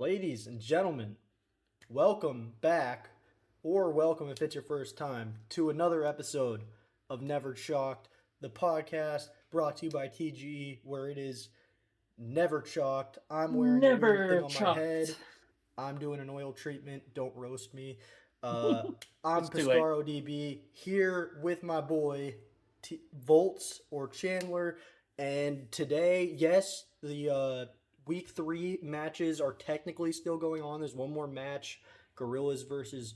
Ladies and gentlemen, welcome back, or welcome if it's your first time, to another episode of Never Chalked, the podcast brought to you by TGE, where it is never chalked. I'm wearing a weird thing Never on my head. chucked. I'm doing an oil treatment. Don't roast me. Uh, I'm It's too late. Piscaro DB here with my boy Volts or Chandler. And today, yes, the week 3 matches are technically still going on. There's one more match, Gorillas versus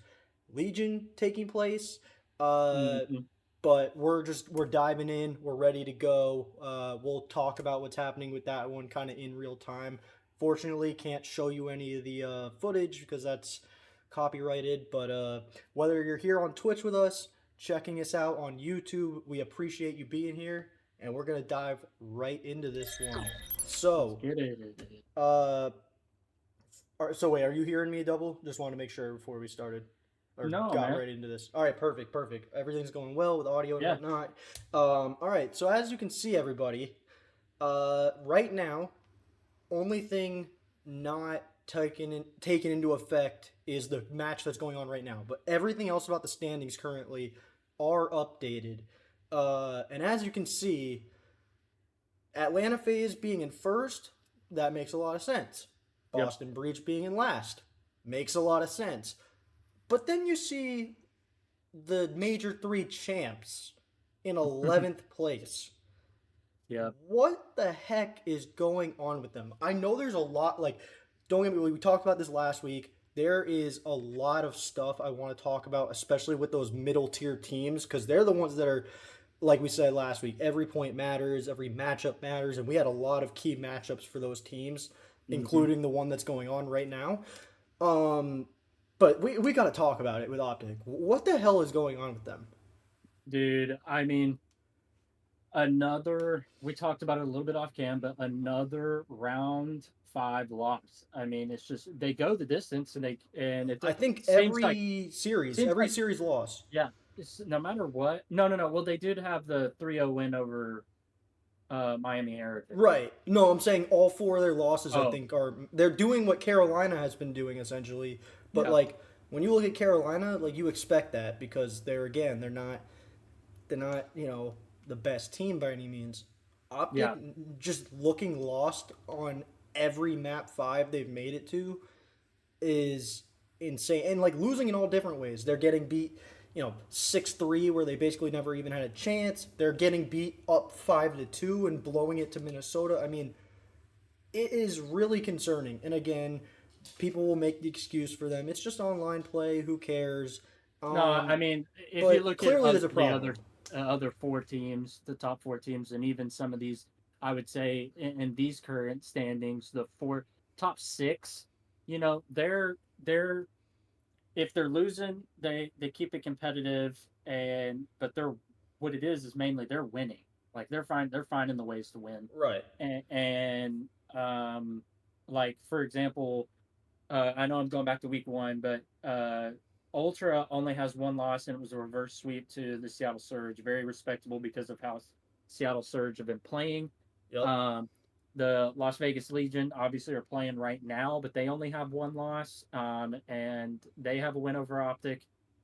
Legion, taking place. Uh, Mm-mm. but we're diving in. We're ready to go. We'll talk about what's happening with that one kind of in real time. Fortunately, can't show you any of the footage because that's copyrighted. But whether you're here on Twitch with us, checking us out on YouTube, we appreciate you being here, and we're gonna dive right into this one. Let's So, get it. uh, so wait, are you hearing me, Double? Just want to make sure before we started or No, got man. right into this. All right, perfect, perfect. Everything's going well with audio and Yeah. whatnot. All right, so as you can see, everybody, right now, only thing not taken into effect is the match that's going on right now. But everything else about the standings currently are updated. And as you can see, atlfaze being in first, that makes a lot of sense. Yep. Boston Breach being in last makes a lot of sense. But then you see the major 3 champs in 11th place. Yep. What the heck is going on with them? I know there's a lot, like, don't get me wrong, we talked about this last week. There is a lot of stuff I want to talk about, especially with those middle tier teams, because they're the ones that are, like we said last week, every point matters, every matchup matters, and we had a lot of key matchups for those teams, Mm-hmm. including the one that's going on right now. Um, but we got to talk about it with Optic. What the hell is going on with them? Dude, we talked about it a little bit off cam, but another round 5 loss. It's just they go the distance and it I think seems like seems every like series loss. yeah, no matter what. No. Well, they did have the 3-0 win over Miami Heritage. Right. No, I'm saying all 4 of their losses, I Oh, think, are they're doing what Carolina has been doing essentially. But yeah. like when you look at Carolina, like you expect that because they're not the best team by any means. Optic Yeah. just looking lost on every map 5 they've made it to is insane, and like losing in all different ways. They're getting beat, 6-3 where they basically never even had a chance. They're getting beat up 5-2 and blowing it to Minnesota. I mean, it is really concerning. And again, people will make the excuse for them. It's just online play. Who cares? No, Um, if you but look at clearly there's a the problem. other 4 teams, the top 4 teams, and even some of these, I would say in these current standings, the top 6, they're if they're losing, they keep it competitive, but they're what it is mainly they're winning. Like they're finding the ways to win, Right. and like for example, I know I'm going back to week 1, but Ultra only has 1 loss, and it was a reverse sweep to the Seattle Surge. Very respectable because of how Seattle Surge have been playing. Yep. Um, the Las Vegas Legion obviously are playing right now, but they only have 1 loss, and they have a win over Optic.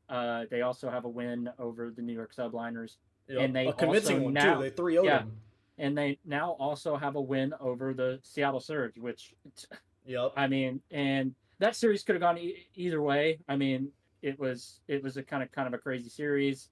They also have a win over the New York Subliners, and Yep. they A also convincing one too. now, They 3-0'd yeah, them. and they now also have a win over the Seattle Surge, which Yep. and that series could have gone either way. It was a kind of a crazy series.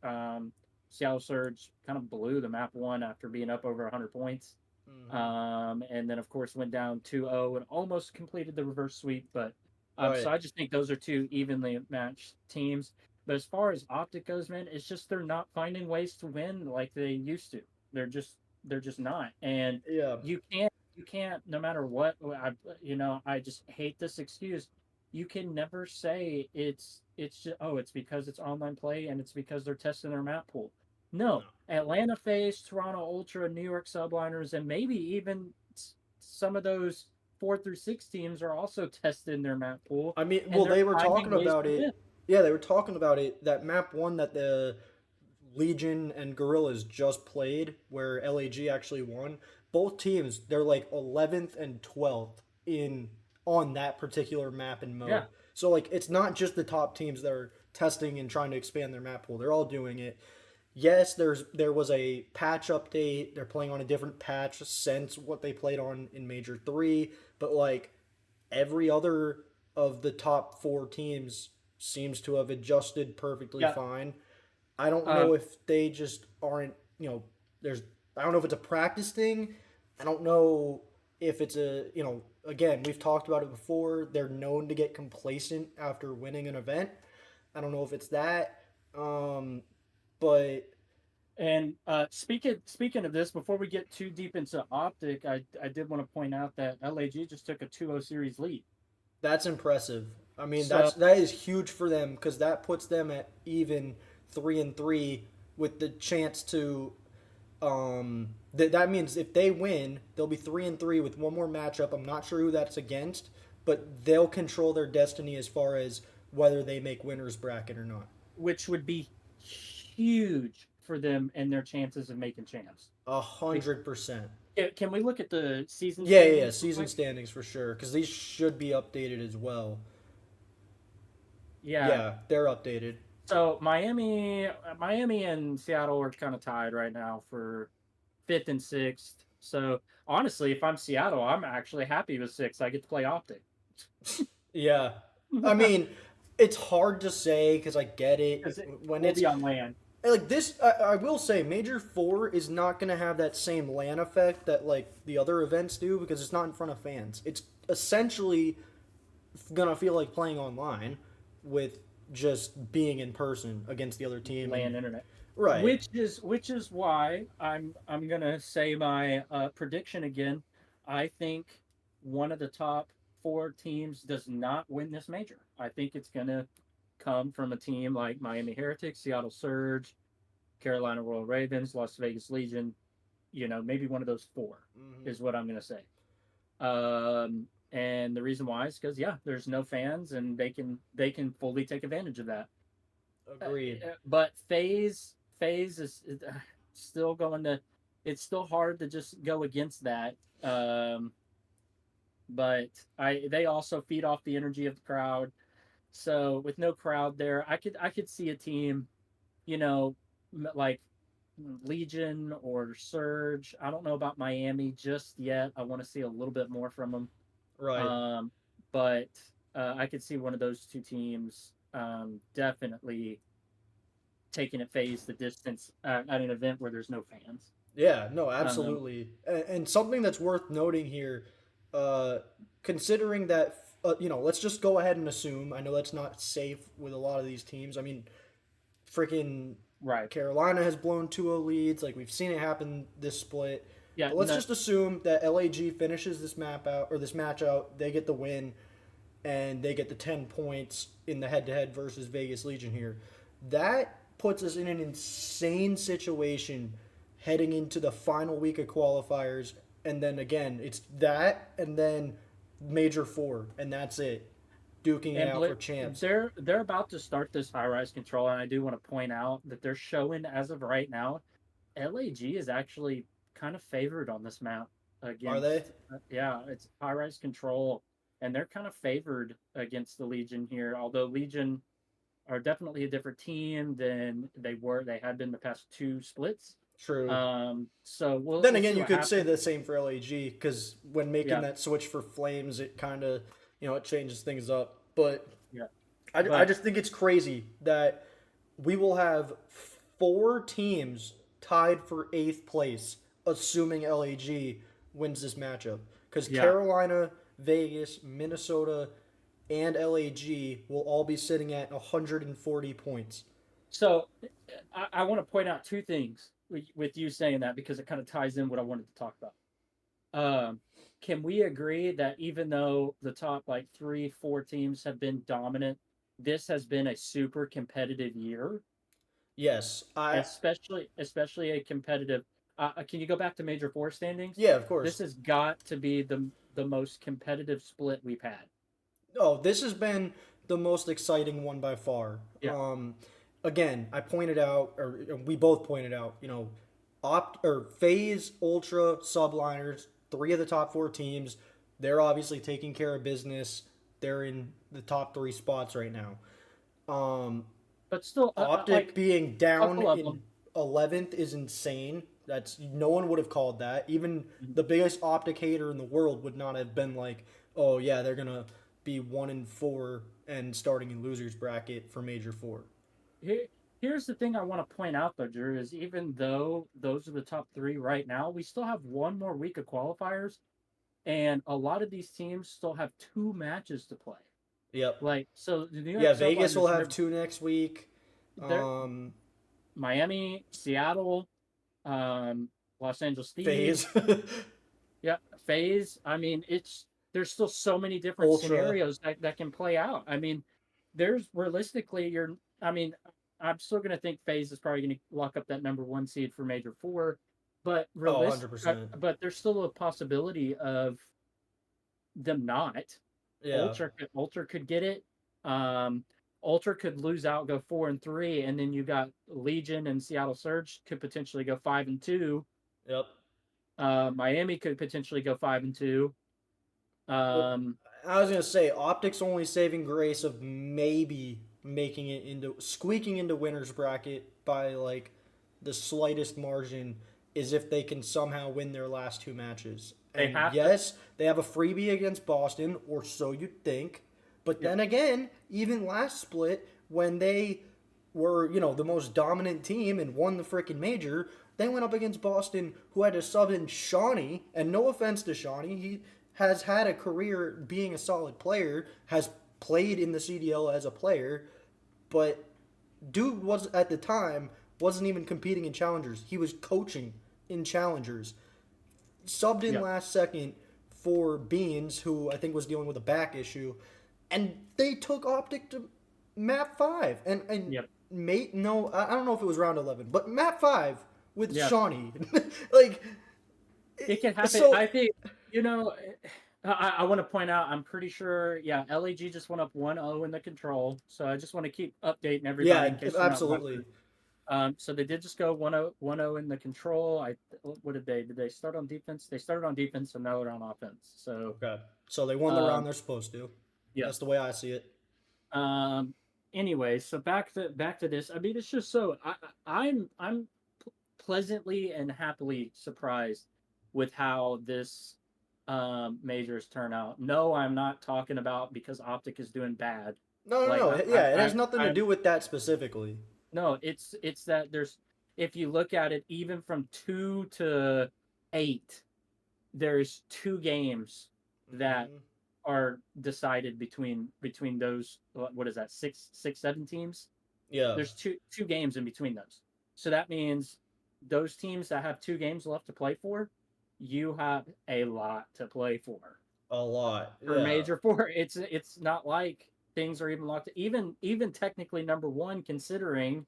Seattle Surge kind of blew the map 1 after being up over 100 points, Mm-hmm. and then of course went down 2-0 and almost completed the reverse sweep. But so Right. I just think those are 2 evenly matched teams. But as far as Optic goes, man, it's just they're not finding ways to win like they used to. They're just not, and Yeah. you can't no matter what. I just hate this excuse. You can never say it's just, oh, it's because it's online play and it's because they're testing their map pool. No. No, Atlanta FaZe, Toronto Ultra, New York Subliners, and maybe even some of those 4 through 6 teams are also testing their map pool, I mean, and well, they're they were finding talking ways about to win. it. Yeah, they were talking about it. That map 1 that the Legion and Gorillas just played, where LAG actually won. Both teams, they're like 11th and 12th in on that particular map and Yeah. mode. So like it's not just the top teams that are testing and trying to expand their map pool. They're all doing it. Yes, there was a patch update. They're playing on a different patch since what they played on in Major 3, but like every other of the top 4 teams seems to have adjusted perfectly Yeah. fine. I don't know Um, if they just aren't, there's I don't know if it's a practice thing. I don't know if it's again, we've talked about it before. They're known to get complacent after winning an event. I don't know if it's that. Um, but and speaking of this, before we get too deep into Optic, I did want to point out that LAG just took a 2-0 series lead. that's impressive. I mean, So that is huge for them because that puts them at even 3-3 with the chance to that means if they win, they'll be 3-3 with one more matchup. I'm not sure who that's against, but they'll control their destiny as far as whether they make winners bracket or not. which would be huge for them and their chances of making champs. 100%. Can we look at the season Yeah, yeah, yeah. standings real Season quick? standings for sure because these should be updated as well. Yeah. Yeah, they're updated. So Miami and Seattle are kind of tied right now for fifth and sixth. So honestly, if I'm Seattle, I'm actually happy with six. I get to play Optic. Yeah, I mean, it's hard to say because I get it Because it when will it's be on land. like this. I will say Major 4 is not going to have that same LAN effect that like the other events do because it's not in front of fans. It's essentially going to feel like playing online with just being in person against the other team and Land internet, right. which is why I'm gonna say my prediction again. I think one of the top four teams does not win this major. I think it's gonna come from a team like Miami Heretics, Seattle Surge, Carolina Royal Ravens, Las Vegas Legion. Maybe one of those four Hmm. is what I'm gonna say. And the reason why is because yeah, there's no fans and they can fully take advantage of that. Agreed. But phase is still going to. It's still hard to just go against that. But they also feed off the energy of the crowd. So with no crowd there, I could see a team, you know, like Legion or Surge. I don't know about Miami just yet. I want to see a little bit more from them. Right. Um, but I could see one of those two teams definitely taking it phase the distance at an event where there's no fans. Yeah, no, Um, absolutely. And something that's worth noting here, uh, considering that, let's just go ahead and assume. I know that's not safe with a lot of these teams. I mean, freaking right. Carolina has blown 2-0 leads. Like, we've seen it happen this split. Yeah. But let's No, just assume that LAG finishes this map out, or this match out. They get the win, and they get the 10 points in the head to head versus Vegas Legion here. That puts us in an insane situation heading into the final week of qualifiers. And then again, it's that and then Major 4, and that's it. Duking it and out for champs. they're about to start this high rise control, and I do want to point out that they're showing as of right now, LAG is actually kind of favored on this map Are they? against. Yeah, it's high rise control, and they're kind of favored against the Legion here. Although Legion are definitely a different team than they had been the past two splits. True. So we'll Then we'll again, see you what could say happens. the same for LAG because when making Yeah, that switch for Flames, it kind of, it changes things up. But yeah, I but just think it's crazy that we will have 4 teams tied for 8th place, assuming LAG wins this matchup. Because yeah. Carolina, Vegas, Minnesota, and LAG will all be sitting at 140 points. So I want to point out two things with you saying that because it kind of ties in what I wanted to talk about. Um, can we agree that even though the top like three, four teams have been dominant, this has been a super competitive year, Yes, especially a competitive. Can you go back to Major Four standings? yeah, of This course. has got to be the most competitive split we've had. Oh, this has been the most exciting one by far. Yeah, Again, I pointed out, or we both pointed out, Phase Ultra Subliners, 3 of the top 4 teams, They're obviously taking care of business. They're in the top three spots right now. Um, But still, Optic like being a down couple of in them. 11th is insane. That's no one would have called that. Even Mhm. the biggest Optic hater in the world would not have been like, "Oh yeah, they're gonna be 1-4 and starting in losers bracket for Major Four." Here, here's the thing I want to point out though, Drew, is even though those are the top three right now, we still have one more week of qualifiers, and a lot of these teams still have two matches to play. Yep. Like, so the New York Yeah, Vegas will Subliners, have two next week. they're Um, Miami, Seattle, um, Los Angeles Phase, Thieves, yeah, Phase. I mean, it's there's still so many different Ultra. scenarios that can play out. I mean, there's realistically, you're. I mean, I'm still going to think Phase is probably going to lock up that number one seed for Major Four, but Oh, 100%. but there's still a possibility of them not. Yeah. Ultra could get it. Um, Ultra could lose out, go 4-3, and then you got Legion and Seattle Surge could potentially go 5-2. Yep. Miami could potentially go 5-2. Well, Um, I was gonna say Optic's only saving grace of maybe making it into squeaking into winners bracket by like the slightest margin is if they can somehow win their last two matches. they And have to. yes, they have a freebie against Boston, or so you'd think. But Yep. then again, even last split when they were, the most dominant team and won the freaking major, they went up against Boston, who had to sub in Shawnee. And no offense to Shawnee, he has had a career being a solid player, has played in the CDL as a player, but dude was at the time wasn't even competing in challengers. He was coaching in challengers. Subbed in Yep. last second for Beans, who I think was dealing with a back issue, and they took Optic to map 5 and Yep. mate no, I don't know if it was round 11, but map 5 with Yeah. Shawnee. Like, It can happen. so I think, you know, I want to point out, I'm pretty sure, yeah, LAG just went up 1-0 in the control. So I just want to keep updating everybody yeah, in case they're not absolutely. watching. So they did just go 1-0 in the control. What did they start on defense? They started on defense, so now they're on offense. So, Okay. So they won the round um, they're supposed to. yeah. That's the way I see it. Um, anyway, so back to this. I mean, it's just so I'm pleasantly and happily surprised with how this majors turn out. No, I'm not talking about because Optic is doing bad. No, no, Like no. Yeah, it has nothing to I'm do with that specifically. no, it's that there's if you look at it even from 2 to 8, there's 2 games that Hmm. are decided between those what is that 6 7 teams. Yeah, There's two games in between those, so that means those teams that have 2 games left to play for, you have a lot to play a lot. for Yeah. Major Four. It's not like things are even locked. Even technically number one, considering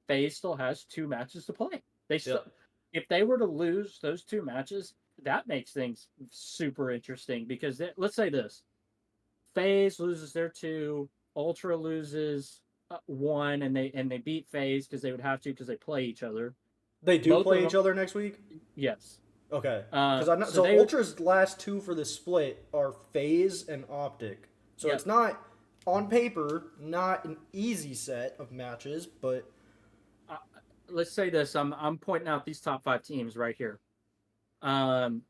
FaZe still has 2 matches to play. They still, Yep. if they were to lose those 2 matches, that makes things super interesting because let's say this: FaZe loses their 2, Ultra loses 1, and they beat FaZe because they would have to because they play each other. They do Both of play each them, other next week? yes. Okay. Because I know, So so they, Ultra's last two for the split are Phase and Optic. So yeah. it's not, on paper, not an easy set of matches, but Uh, let's say this: I'm pointing out these top 5 teams right here. Um,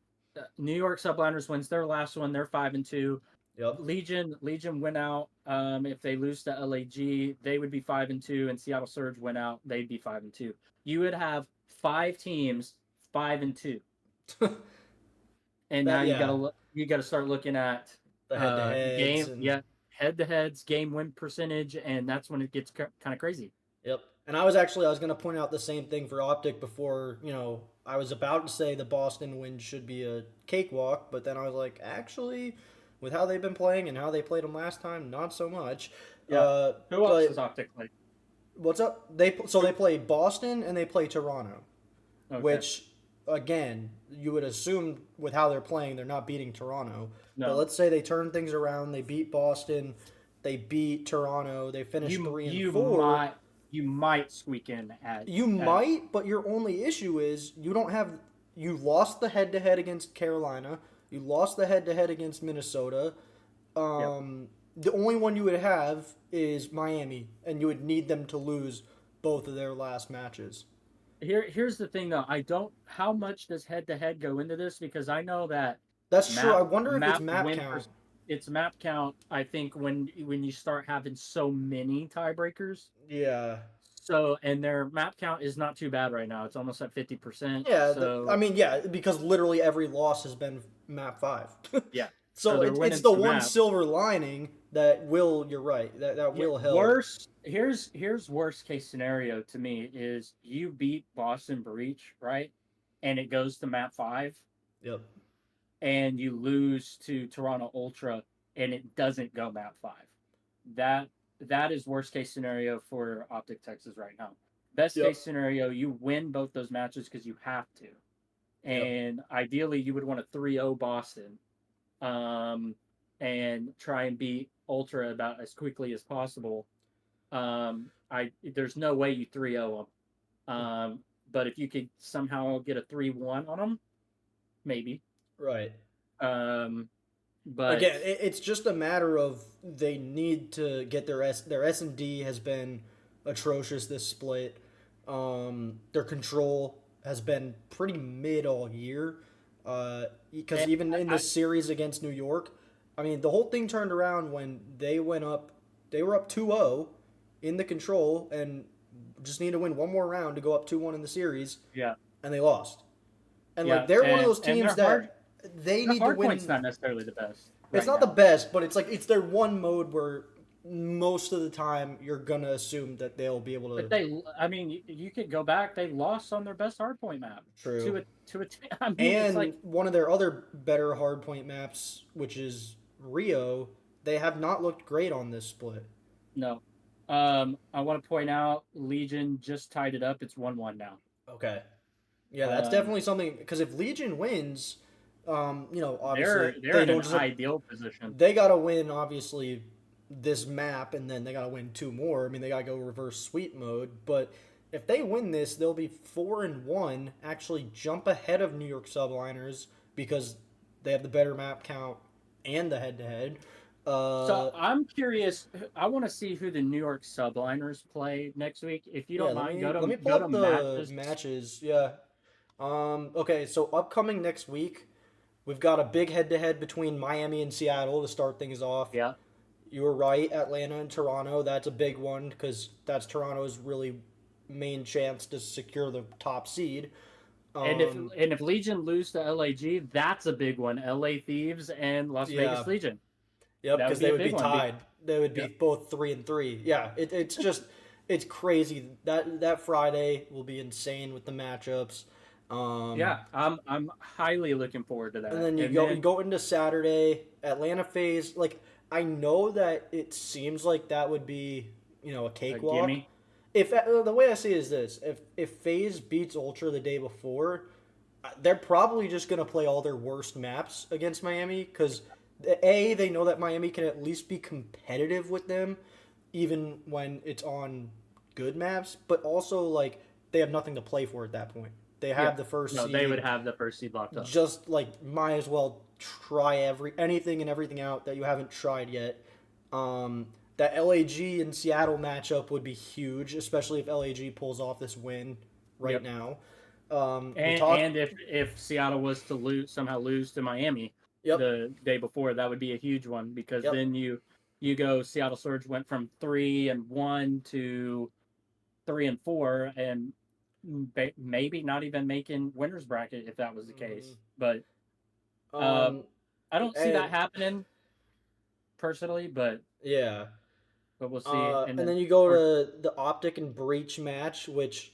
New York Subliners wins their last one. They're 5-2. yep. Legion went out. If they lose to LAG, they would be 5-2, and Seattle Surge went out. They'd be 5-2. You would have 5 teams 5-2, and now That, you yeah. gotta start looking at The head to heads game, and yeah, head to heads, game win percentage, and that's when it gets kind of crazy. yep. And I was going to point out the same thing for Optic before, I was about to say the Boston win should be a cakewalk, but then I was like, actually, with how they've been playing and how they played them last time, not so much. Yeah. Who else is But optically? what's up? They play Boston and they play Toronto, Okay. which again, you would assume with how they're playing, they're not beating Toronto. But No. let's say they turn things around, they beat Boston, they beat Toronto, they finish You 3-4. you might squeak in You at might, but your only issue is you don't have. You lost the head to head against Carolina. You lost the head-to-head against Minnesota. Yep. The only one you would have is Miami, and you would need them to lose both of their last matches. Here's the thing though. I don't. How much does head to head go into this? Because I know that That's true. I map wonder if it's map map win count. per, it's map count. I think when you start having so many tiebreakers. Yeah. So and their map count is not too bad right now. It's almost at 50%. Yeah, I So mean, yeah, because literally every loss has been map five. yeah. So So they're it's winning the some one maps. silver lining that will. You're right. That Yeah, will help. worst. Here's worst case scenario to me is you beat Boston Breach, right? And it goes to map 5 Yep. and you lose to Toronto Ultra and it doesn't go map 5. That that is worst case scenario for OpTic Texas right now. Best Yep. case scenario, you win both those matches because you have to. Yep. And ideally you would want a 3-0 Boston, um, and try and beat Ultra about as quickly as possible. I There's no way you 3-0 them. But if you could somehow get a 3-1 on them, maybe. Right. Um, but Again, it's just a matter of they need to get their S&D has been atrocious this split. Their control has been pretty mid all year. Because and even in I, this series against New York, I mean, the whole thing turned around when they went up. They were up 2-0 in the control and just need to win one more round to go up 2-1 in the series, yeah, and they lost. And like yeah, they're one of those and teams that they their need to hard point's win. not necessarily the best It's right not the now. best, but it's like it's their one mode where most of the time you're gonna assume that they'll be able But to. I mean, you could go back. They lost on their best hardpoint map True. to a. I mean, it's And like one of their other better hardpoint maps, which is Rio, they have not looked great on this split. no. I want to point out Legion just tied it up. It's 1-1 now. Okay. Yeah, that's Um, definitely something because if Legion wins, they're obviously they're they in don't an just ideal position. they gotta win obviously this map and then they gotta win two more. I mean they gotta go reverse sweep mode, but if they win this, they'll be 4-1, actually jump ahead of New York Subliners because they have the better map count and the head to head. So Uh I'm curious. I want to see who the New York Subliners play next week. If you yeah, don't let mind, me let me pull go to up the matches. matches. Yeah. Okay, so upcoming next week, we've got a big head to head between Miami and Seattle to start things off. Yeah, You were right, Atlanta and Toronto. That's a big one because that's Toronto's really main chance to secure the top seed. Um, and if Legion lose to LAG, that's a big one. LA Thieves and Las yeah, Vegas Legion. yep, That would because be they a would big be one. tied. They would be Yep. both 3-3. Yeah, it's just it's crazy. That Friday will be insane with the matchups. Um, Yeah, I'm highly looking forward to and that. then And you then go into Saturday Atlanta phase. Like I know that it seems like that would be a a cakewalk. gimme. If the way I see it is this, if FaZe beats Ultra the day before, they're probably just gonna play all their worst maps against Miami because they know that Miami can at least be competitive with them, even when it's on good maps. But also like they have nothing to play for at that point. They Yeah. have the first No, they would seed. have the first seed locked up. Just like might as well try anything and everything out that you haven't tried yet. That LAG and Seattle matchup would be huge, especially if LAG pulls off this win right Yep. now. We And talked. if Seattle was to lose to Miami Yep. the day before, that would be a huge one because Yep. then you go Seattle Surge went from 3-1 to 3-4 and maybe not even making winners bracket if that was the Mhm. case. But uh, Um, I don't see and that happening personally, yeah. but we'll see. And And then then you go or to the Optic and Breach match, which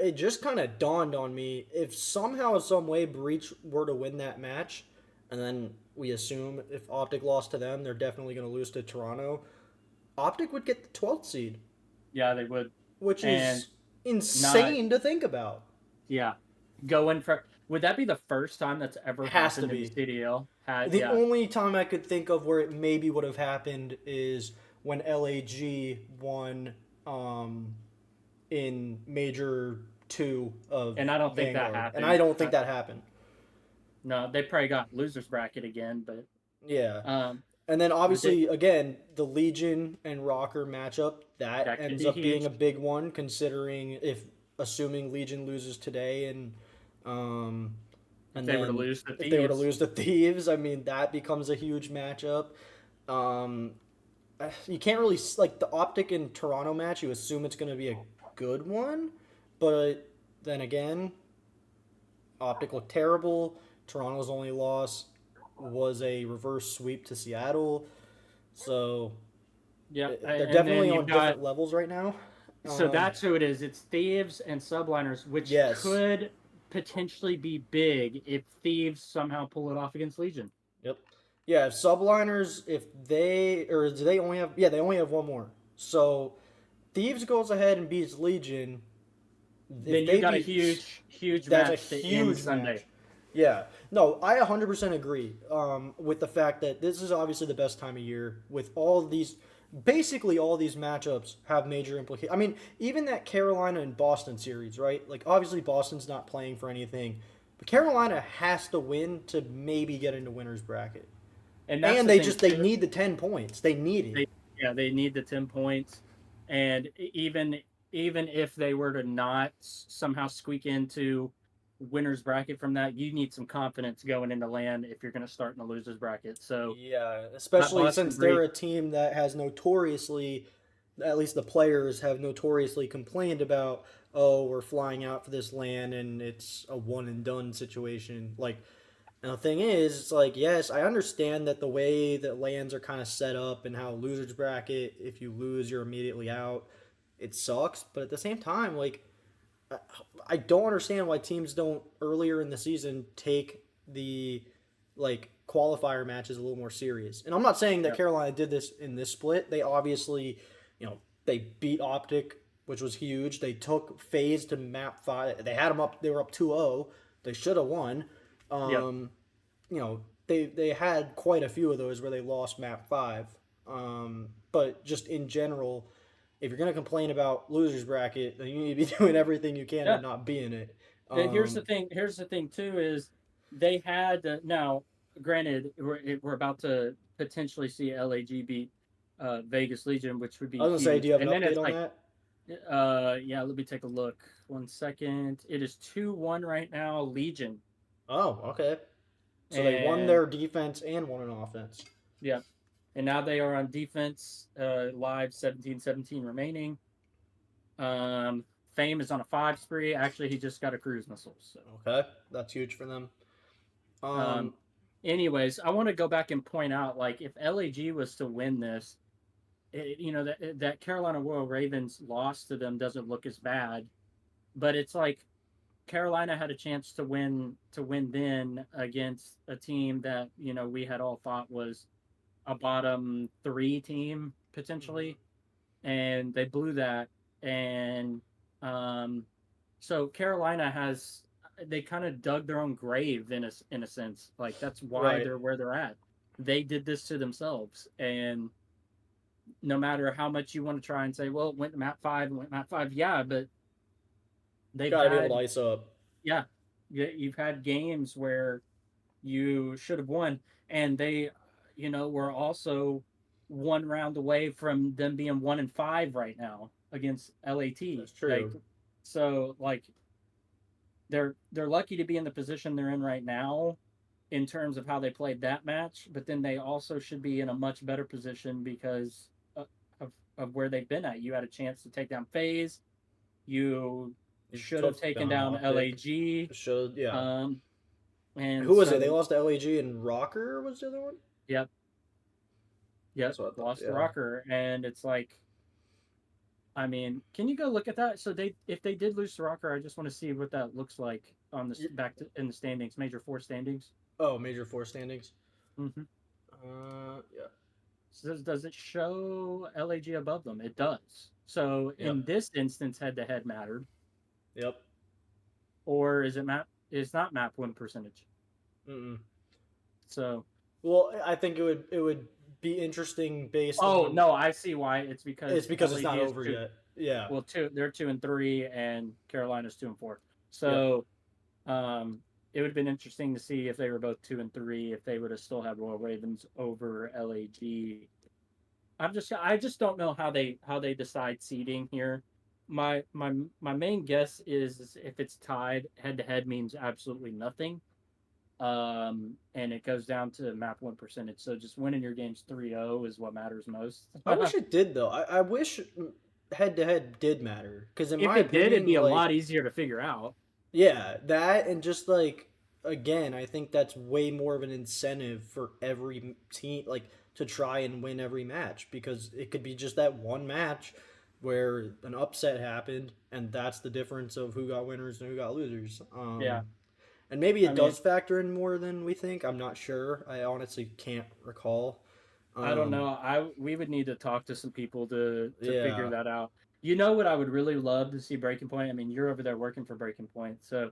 it just kind of dawned on me if somehow, some way, Breach were to win that match, and then we assume if Optic lost to them, they're definitely going to lose to Toronto. Optic would get the 12th seed, yeah, they would. which And is not insane to think about. yeah, going for would that be the first time that's ever Has to happened in the be. CDL? Had The yeah, only time I could think of where it maybe would have happened is when LAG won in Major 2 of and I don't think that Vanguard, and I happened. don't think that happened. No, they probably got losers bracket again, Yeah. um, And then but they, obviously, again, the Legion and Rocker matchup that that could ends be up being huge. a big one, considering if assuming Legion loses today, um, If and they were to then lose the if they were to thieves, lose the Thieves, I mean that becomes a huge matchup. Um, you can't really like the Optic and Toronto match. You assume it's going to be a good one, but then again, Optic looked terrible. Toronto's only loss was a reverse sweep to Seattle. So yeah, they're and then definitely you've on got different levels right now. so Um, that's who it is. It's thieves and subliners, which yes. could potentially be big if thieves somehow pull it off against Legion. Yep. Yeah. If subliners, if they or do they only have? Yeah, they only have one more. So Thieves goes ahead and beats Legion. If Then you they got a beat, huge, huge that's a match to end huge Sunday. match. Yeah. No, I 100% agree with the fact that this is obviously the best time of year with all these. Basically, all these matchups have major implications. I mean, even that Carolina and Boston series, right? Like, obviously, Boston's not playing for anything, but Carolina has to win to maybe get into winners bracket, And that's and the thing they too. need the 10 points. They need it. They yeah, they need the 10 points, and even if they were to not somehow squeak into winners bracket from that, you need some confidence going into land if you're going to start in the losers bracket. So Yeah, that especially Boston since they're breed, a team that has notoriously, at least the players have notoriously complained about, oh, we're flying out for this land and it's a one and done situation. Like, and the thing is, it's like, yes, I understand that the way that lands are kind of set up and how losers bracket, if you lose, you're immediately out. It sucks, but at the same time, like, I don't understand why teams don't earlier in the season take the like qualifier matches a little more serious. And I'm not saying that yeah, Carolina did this in this split. They obviously, they beat Optic, which was huge. They took Phase to map 5. They had them up, they were up 2-0. They should have won. yeah, They had quite a few of those where they lost map 5. But just in general, if you're going to complain about losers bracket, then you need to be doing everything you can to yeah. not be in it. Here's the Um, thing. Here's the thing too is they had now. Granted, we're about to potentially see LAG beat Vegas Legion, which would I be was gonna say, do huge. you have an And then update it's on like, that? yeah, let me take a look. 1 second. It is 2-1 right now, Legion. Oh, okay. So they won And their defense and won an offense. yeah, and now they are on defense, live 17-17 remaining. Um, Fame is on a 5 spree. Actually, he just got a cruise missile. So, Okay, that's huge for them. um, Um, anyways, I want to go back and point out, like, if LAG was to win this, that Carolina Royal Ravens loss to them doesn't look as bad, but it's like Carolina had a chance to win then against a team that we had all thought was a bottom three team mhm. potentially, and they blew that. And um, so Carolina has they kind of dug their own grave in a sense. Like that's why Right. they're where they're at. They did this to themselves, and no matter how much you want to try and say, well, it went to map 5 and went map 5, yeah, but they've Got to be able to had ice up. yeah, you've had games where you should have won, and they, were also 1 round away from them being 1-5 right now against LAT. That's Like, true. so like they're lucky to be in the position they're in right now in terms of how they played that match, but then they also should be in a much better position because of where they've been at. You had a chance to take down Phase. You You should have took taken down down Optic. LAG. Showed, yeah. Um, and Who was it? They so, lost to LAG and Rocker was the other one. yep, yep, That's what I thought. lost the Yeah. rocker. And it's like, I mean, can you go look at that? So if they did lose the rocker, I just want to see what that looks like on this in the standings, major four standings. Oh, Major Four standings. Mm-hmm. Yeah. So does it show LAG above them? It does. So Yep. in this instance, head to head mattered, Yep. or is it map? It's not map win percentage. Mm-mm. So, Well, I think it would be interesting based oh on no, I see why. It's it's because because it's LAG not is over two. yet. Yeah. Well, they're 2-3, and Carolina's 2-4. Yep. So, um, it would have been interesting to see if they were both 2 and 3, if they would have still had Royal Ravens over LAG. I just don't know how they decide seeding here. My main guess is if it's tied head to head means absolutely nothing. And it goes down to map win percentage. So just winning your games 3-0 is what matters most. I wish it did though. I wish head to head did matter because in If my it did, it'd opinion, be a like lot easier to figure out. yeah, that and just like again, I think that's way more of an incentive for every team like to try and win every match because it could be just that one match where an upset happened and that's the difference of who got winners and who got losers. Yeah. And maybe I it mean, does factor in more than we think. I'm not sure. I honestly can't recall. I don't Um, know. We would need to talk to some people to figure yeah. that out. You know what I would really love to see Breaking Point? I mean, you're over there working for Breaking Point, so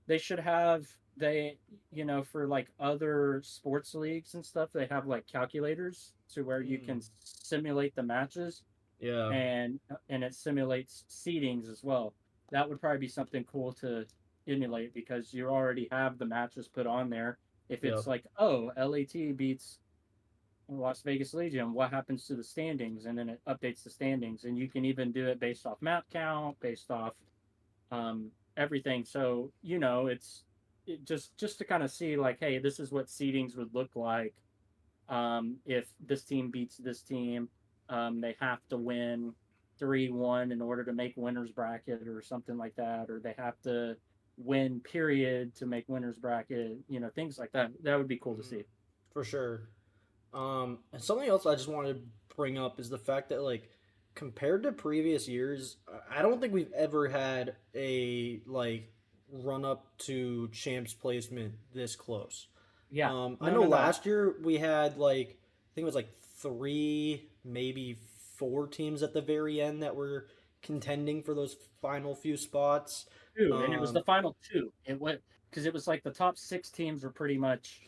they should have they for like other sports leagues and stuff, they have like calculators to where you Mm, can simulate the matches, yeah. and it simulates seedings as well. That would probably be something cool to emulate because you already have the matches put on there. If it's Yep. like, oh, LAT beats Las Vegas Legion, what happens to the standings? And then it updates the standings, and you can even do it based off map count, based off everything. So just to kind of see like, hey, this is what seedings would look like if this team beats this team. They have to win 3-1 in order to make winners bracket or something like that, or they have to win period to make winners bracket. Things like that. That would be cool to Hmm. see. For sure. And something else I just wanted to bring up is the fact that like compared to previous years, I don't think we've ever had a like run up to champs placement this close. Yeah. I No, know no, no. last year we had like I think it was like three, maybe four teams at the very end that were contending for those final few spots. Two, and it was Um, the final two. It went because it was like the top six teams were pretty much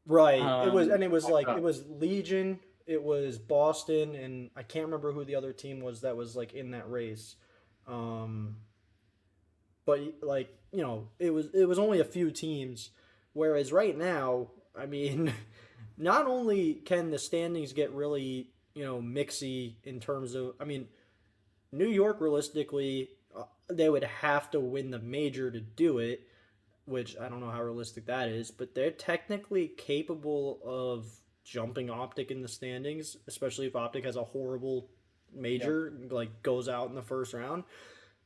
right. It was locked like it up. was Legion, it was Boston, and I can't remember who the other team was that was like in that race. Um, but like it was only a few teams, whereas right now, I mean, not only can the standings get really mixy in terms of, I mean, New York realistically, they would have to win the major to do it, which I don't know how realistic that is, but they're technically capable of jumping Optic in the standings, especially if Optic has a horrible Yeah. major, like goes out in the first round.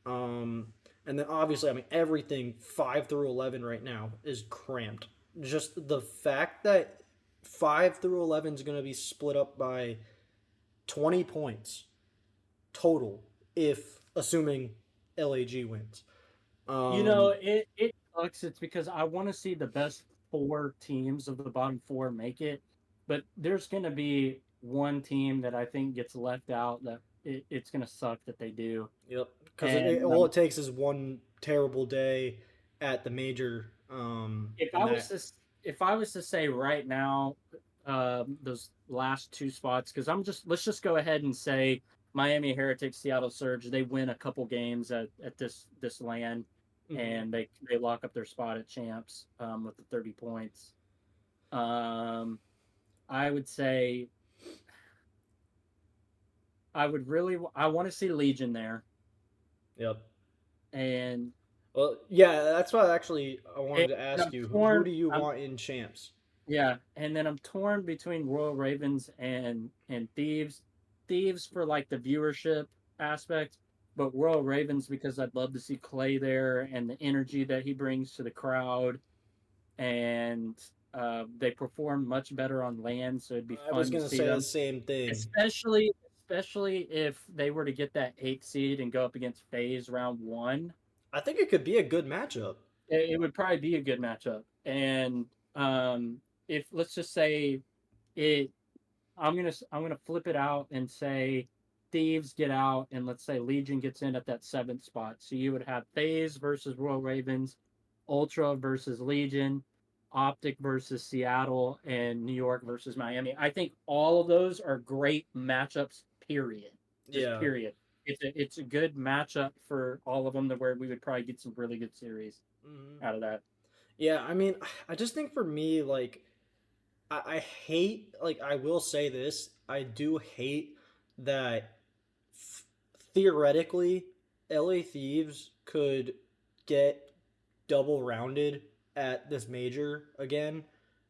Um, and then obviously, I mean, everything 5 through 11 right now is cramped. Just the fact that 5 through 11 is going to be split up by 20 points total, if assuming LAG wins. Um, It sucks. It's because I want to see the best four teams of the bottom four make it, but there's going to be one team that I think gets left out that it's going to suck that they do. Yep, because And all it takes is one terrible day at the major, if and I was that. to if I was to say right now, those last two spots, because let's just go ahead and say Miami Heretics, Seattle Surge, they win a couple games at this land, Mhm. and they lock up their spot at champs with the 30 points. Um, I would say I want to see Legion there, Yep. and Well, yeah, that's why actually I wanted and to I'm ask you who torn. do you want in champs? Yeah, and then I'm torn between Royal Ravens and Thieves. Thieves for like the viewership aspect, but Royal Ravens because I'd love to see Clay there and the energy that he brings to the crowd, and they perform much better on land, so it'd be I was fun to gonna see say the them, same thing. especially if they were to get that 8 seed and go up against FaZe round one. I think it could be a good matchup. It would probably be a good matchup, and if let's just say it I'm gonna flip it out and say Thieves get out, and let's say Legion gets in at that seventh spot. So you would have FaZe versus Royal Ravens, Ultra versus Legion, Optic versus Seattle, and New York versus Miami. I think all of those are great matchups. Period. Just Yeah. period. It's a good matchup for all of them to where we would probably get some really good series Hmm. out of that. Yeah, I mean, I just think for me, like, I hate, like, I will say this, I do hate that f- theoretically, LA Thieves could get double rounded at this major again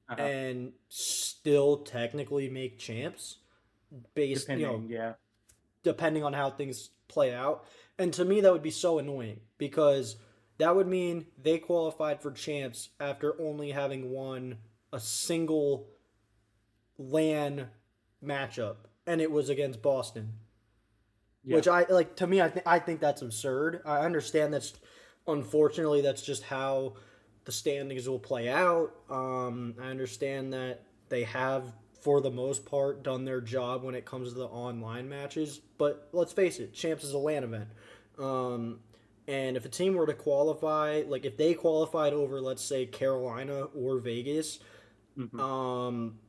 Uh-huh. and still technically make champs based, Depending, yeah. depending on how things play out. And to me, that would be so annoying because that would mean they qualified for champs after only having won a single LAN matchup, and it was against Boston. Yeah. Which I like. To me, I think that's absurd. I understand that's unfortunately that's just how the standings will play out. I understand that they have, for the most part, done their job when it comes to the online matches. But let's face it, champs is a LAN event. Um, and if a team were to qualify, like if they qualified over, let's say Carolina or Vegas, Hmm. um,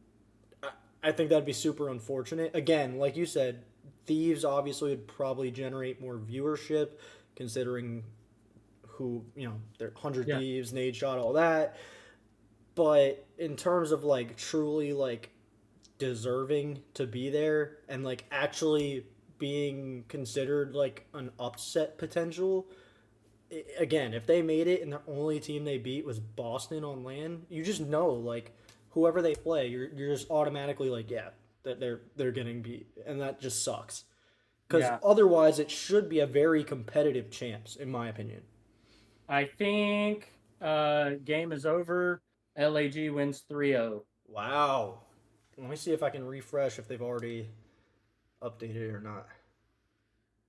I think that'd be super unfortunate. Again, like you said, Thieves obviously would probably generate more viewership, considering who they're 100 Yeah. Thieves, Nade Shot, all that. But in terms of like truly like deserving to be there and like actually being considered like an upset potential, again, if they made it and the only team they beat was Boston on land, you just know like whoever they play, you're just automatically like, yeah, that they're getting beat, and that just sucks. Because Yeah. otherwise, it should be a very competitive champs, in my opinion. I think game is over. LAG wins 3-0. Wow. Let me see if I can refresh if they've already updated it or not.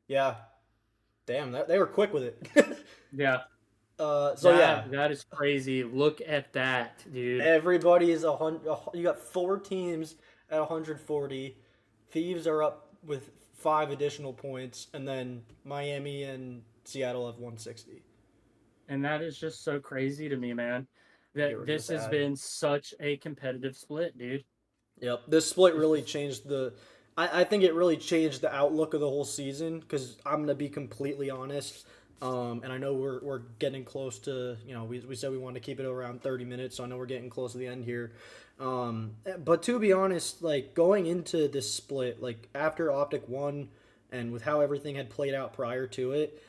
Yeah, damn, that they were quick with it. Yeah. So yeah, That is crazy. Look at that, dude. everybody is 100. You got four teams at 140. Thieves are up with five additional points, and then Miami and Seattle have 160. And that is just so crazy to me, man. Get That rid of this has that. been such a competitive split, dude. Yep, this split It's really just changed the. I think it really changed the outlook of the whole season because I'm gonna be completely honest. And I know we're getting close to, we said we wanted to keep it around 30 minutes, so I know we're getting close to the end here. But to be honest, like going into this split, like after OpTic won, and with how everything had played out prior to it,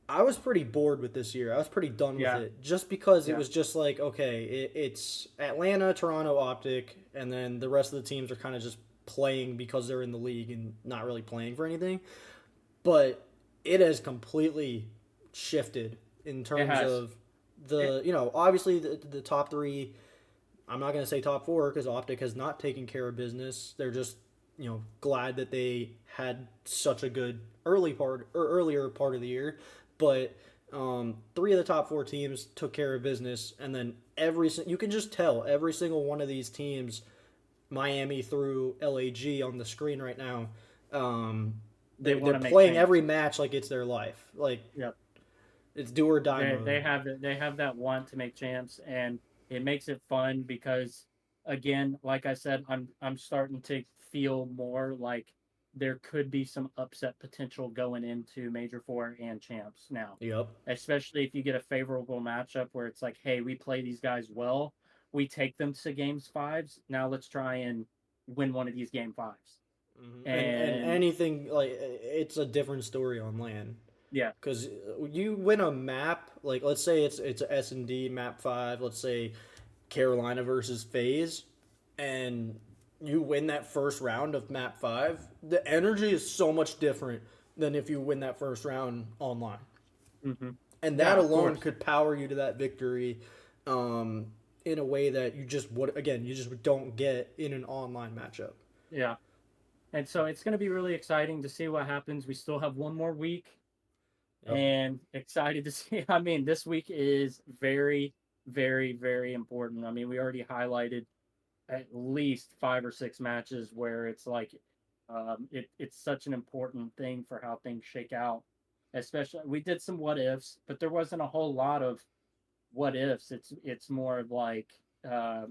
I was pretty bored with this year. I was pretty done with yeah, it, just because it yeah. was just like, okay, it's Atlanta, Toronto, OpTic, and then the rest of the teams are kind of just playing because they're in the league and not really playing for anything. But it has completely shifted in It terms has. of It, obviously the top three. I'm not going to say top four because OpTic has not taken care of business. They're just glad that they had such a good earlier part of the year, but three of the top four teams took care of business, and then you can just tell every single one of these teams, Miami through LAG on the screen right now, they they're want to make playing every champs. match like it's their life, like Yep. it's do or die mode. They have that want to make champs, and it makes it fun because, again, like I said, I'm starting to feel more like there could be some upset potential going into Major Four and champs now, Yep. especially if you get a favorable matchup where it's like, hey, we play these guys well, we take them to games fives. Now let's try and win one of these game fives. And And anything like it's a different story on land. yeah, Because you win a map, like let's say it's a S&D map 5, let's say Carolina versus FaZe, and you win that first round of map 5, the energy is so much different than if you win that first round online. hmm, And that yeah, of alone course, could power you to that victory, um, in a way that you just would, again, you just don't get in an online matchup. yeah. And so it's going to be really exciting to see what happens. We still have one more week Yep. and excited to see. I mean, this week is very, very, very important. I mean, we already highlighted at least 5 or 6 matches where it's like it's such an important thing for how things shake out. Especially, we did some what ifs, but there wasn't a whole lot of what ifs. It's more of like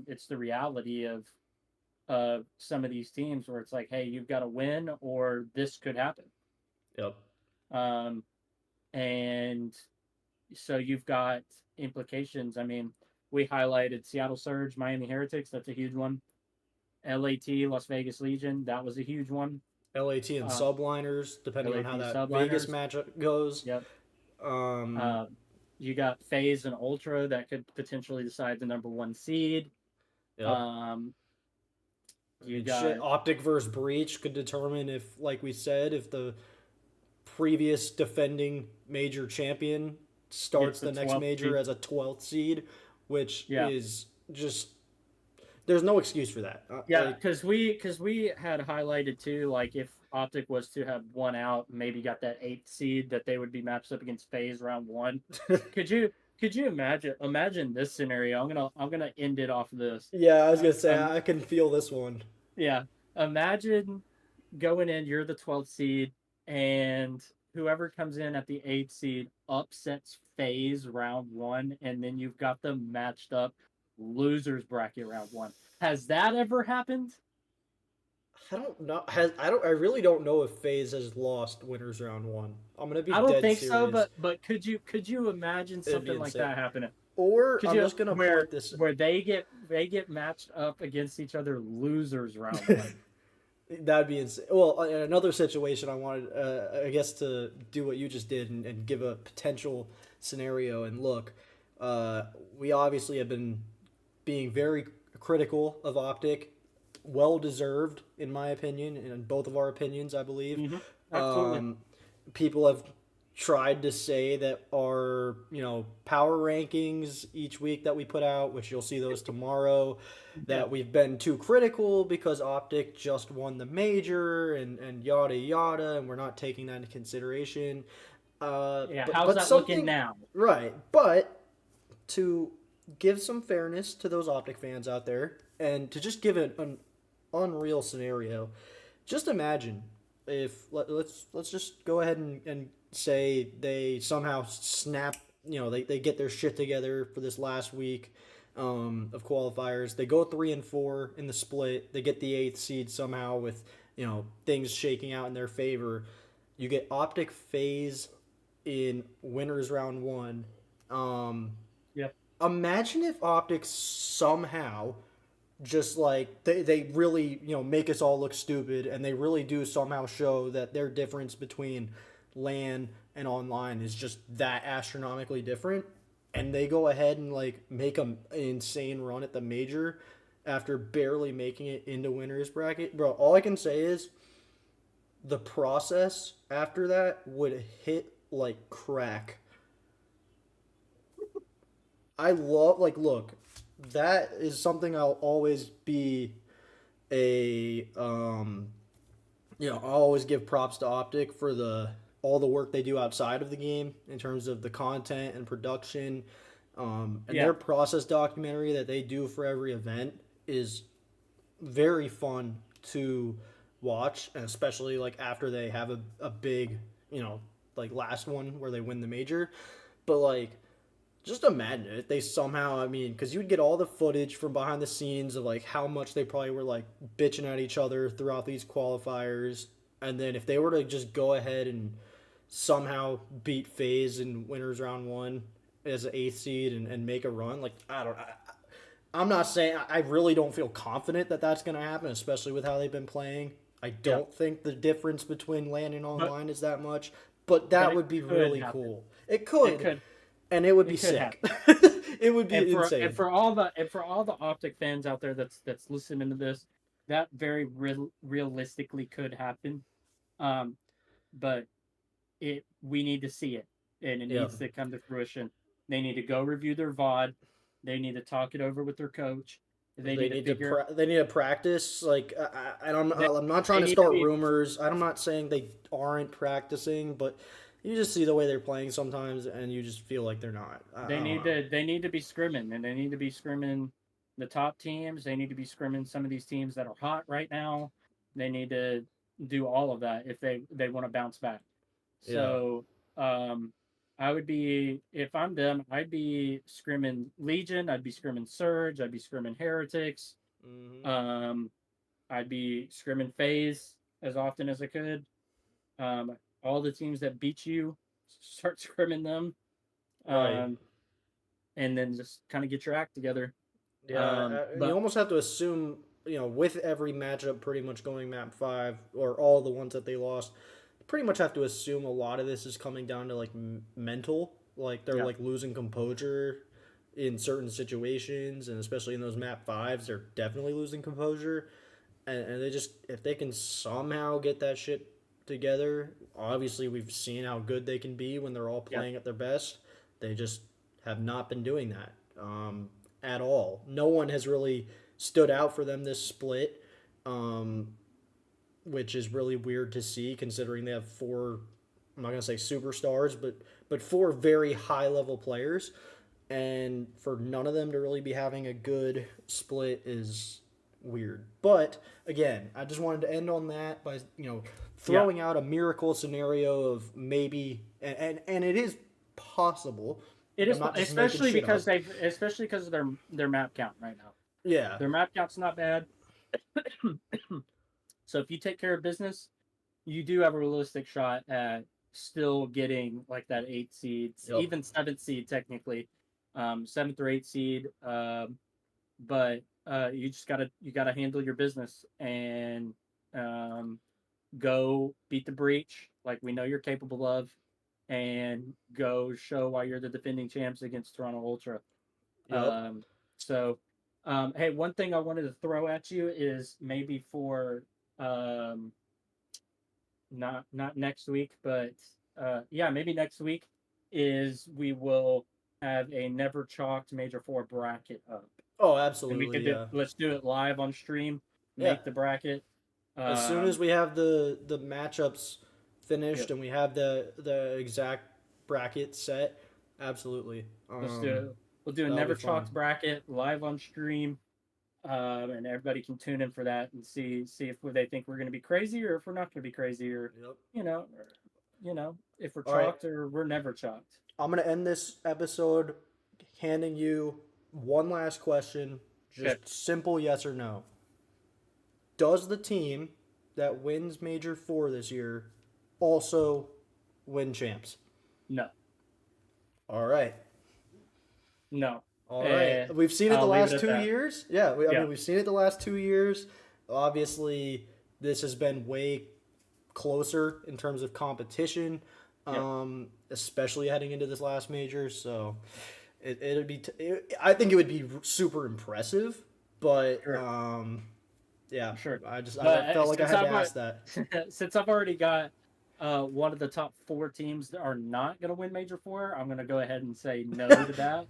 it's the reality of some of these teams where it's like, hey, you've got to win or this could happen. Yep. Um, and so you've got implications. I mean, we highlighted Seattle Surge, Miami Heretics. That's a huge one. LAT, Las Vegas Legion. That was a huge one. LAT and Uh, subliners, depending on LAT how that Vegas Subliners. matchup goes. Yep. Um, Uh, you got Phase and Ultra that could potentially decide the number one seed. yep. Um, I you mean, shit. got Optic versus Breach could determine if, like we said, if the previous defending major champion gets starts the the next 12th major seed. as a 12th seed, which Yeah. is just there's no excuse for that. Yeah, because we had highlighted too, like if Optic was to have won out, maybe got that eighth seed, that they would be matched up against Phase round one. Could you imagine this scenario? I'm gonna end it off of this. Yeah, I was Uh, gonna say um, I can feel this one. yeah, imagine going in, you're the 12th seed, and whoever comes in at the eighth seed upsets Phase round one, and then you've got them matched up losers bracket round one. Has that ever happened? I don't know. I don't. I really don't know if FaZe has lost winners round one. I'm gonna be I don't dead think so, serious. but could you imagine It'd be something like insane. that happening? Or Could I'm you just gonna where point this. they get matched up against each other losers round one? That'd be insane. Well, in another situation, I wanted, I guess, to do what you just did and give a potential scenario. And look, uh, we obviously have been being very critical of Optic, well deserved, in my opinion, and in both of our opinions, I believe. Hmm. Absolutely. Um, People have tried to say that our power rankings each week that we put out, which you'll see those tomorrow, Yeah. that we've been too critical because Optic just won the major and yada yada, and we're not taking that into consideration. Yeah. But How's but that looking something now? right, but to give some fairness to those Optic fans out there, and to just give an unreal scenario, just imagine if let's just go ahead and say they somehow snap, they get their shit together for this last week of qualifiers. They go 3-4 in the split. They get the eighth seed somehow with things shaking out in their favor. You get Optic Phase in winners round one. Um, Yep. Imagine if Optics somehow just like they really make us all look stupid, and they really do somehow show that their difference between LAN and online is just that astronomically different, and they go ahead and like make an insane run at the major after barely making it into winners bracket. Bro, all I can say is the process after that would hit like crack. I love, like, look, that is something I'll always be a I'll always give props to Optic for the all the work they do outside of the game in terms of the content and production. And Yeah. their process documentary that they do for every event is very fun to watch, and especially like after they have a big, like last one where they win the major. But like, just imagine if they somehow, I mean, because you would get all the footage from behind the scenes of like how much they probably were like bitching at each other throughout these qualifiers. And then if they were to just go ahead and somehow beat FaZe in winners round one as an eighth seed and make a run, like, I don't, I'm not saying, I really don't feel confident that that's going to happen, especially with how they've been playing. I Yeah. don't think the difference between LAN and But online is that much, but but that it would be could really happen. cool. It It could, could and it would be it could sick. happen. It would be And insane. for all the Optic fans out there that's listening to this, that very realistically could happen. Um, but we need to see it, and it Yeah, needs to come to fruition. They need to go review their VOD. They need to talk it over with their coach. They they need to need to figure. they need to practice. Like, They, I'm not trying they to need to start be. rumors. I'm not saying they aren't practicing, but you just see the way they're playing sometimes, and you just feel like they're not. I don't know. They need to be scrimming, and they need to be scrimming the top teams. They need to be scrimming some of these teams that are hot right now. They need to do all of that if they want to bounce back. Yeah. So um, I would be, if I'm them, I'd be scrimming Legion. I'd be scrimming Surge. I'd be scrimming Heretics. Hmm. Um, I'd be scrimming Phase as often as I could. All the teams that beat you, start scrimming them. Right. Um, and then just kind of get your act together. Yeah, and you But almost have to assume, with every matchup pretty much going map 5 or all the ones that they lost, pretty much have to assume a lot of this is coming down to like mental, like they're yeah, like losing composure in certain situations, and especially in those map 5s, they're definitely losing composure, and they just, if they can somehow get that shit together, obviously we've seen how good they can be when they're all yeah, playing at their best. They just have not been doing that at all. No one has really stood out for them this split, um, which is really weird to see considering they have four. I'm not gonna say superstars, but four very high level players, and for none of them to really be having a good split is weird. But again, I just wanted to end on that by yeah. throwing out a miracle scenario of maybe, and it is possible. It Like, I'm is, not just making especially shit because up. especially because of their map count right now. Yeah. Their map count's not bad. So if you take care of business, you do have a realistic shot at still getting like that 8 seed, Yep. even 7th seed technically, 7th or 8th seed. But you gotta handle your business and um, go beat the breach like we know you're capable of, and go show why you're the defending champs against Toronto Ultra. Yep. Um, so, hey, one thing I wanted to throw at you is maybe for um, not next week, but yeah, maybe next week is we will have a never chalked Major Four bracket up, Oh, and we absolutely. could Yeah. let's do it live on stream, Yeah. make the bracket. As soon as Um, we have the matchups finished yep, and we have the exact bracket set, absolutely. let's do it. We'll do a That'll be never fun. chalked bracket live on stream, and everybody can tune in for that and see if they think we're going to be crazy or if we're not going to be crazy, or Yep. or, if we're All right. chalked or we're never chalked. I'm gonna end this episode handing you one last question, Okay, just simple yes or no. Does the team that wins Major Four this year also win champs? no, All right. no, All right. We've seen it the I'll leave it last at two that. years. Yeah, I Yeah, mean, we've seen it the last 2 years. Obviously, this has been way closer in terms of competition, yep, especially heading into this last major. So it'd be, I think it would be super impressive. But sure, yeah, sure. I But felt like I had to ask that. since I've already got one of the top 4 teams that are not going to win Major Four, I'm going to go ahead and say no to that.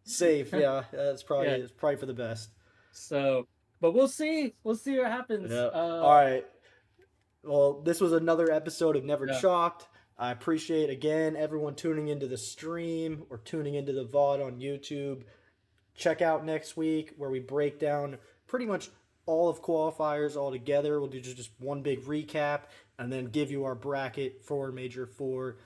Safe, yeah. Yeah. It's probably for the best. So, but we'll see. We'll see what happens. Yeah. All right. Well, this was another episode of Never Yeah. Chalked. I appreciate again everyone tuning into the stream or tuning into the VOD on YouTube. Check out next week where we break down pretty much all of qualifiers all together. We'll do just one big recap and then give you our bracket for Major Four.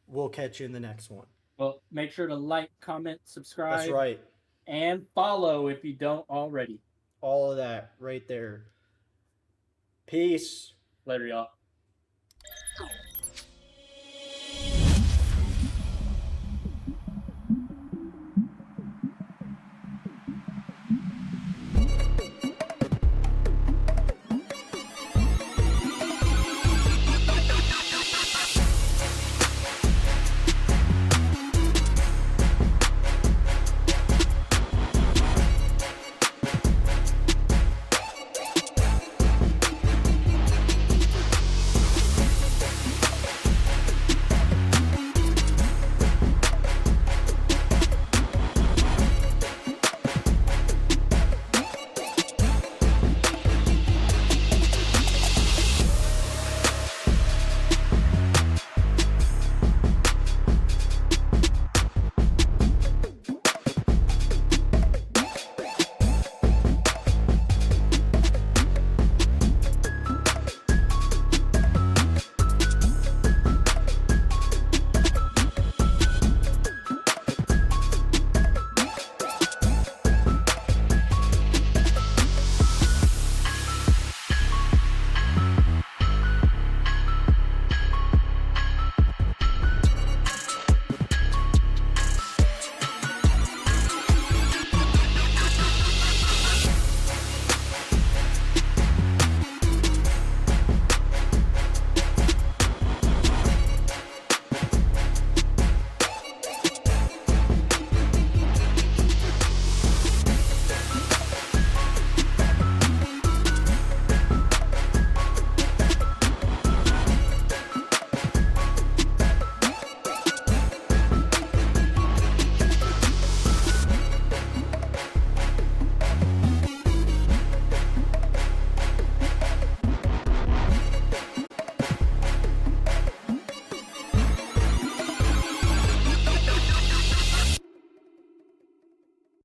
We'll catch you in the next one. Well, make sure to like, comment, That's subscribe, right. and follow if you don't already. All of that right there. Peace. Later, y'all.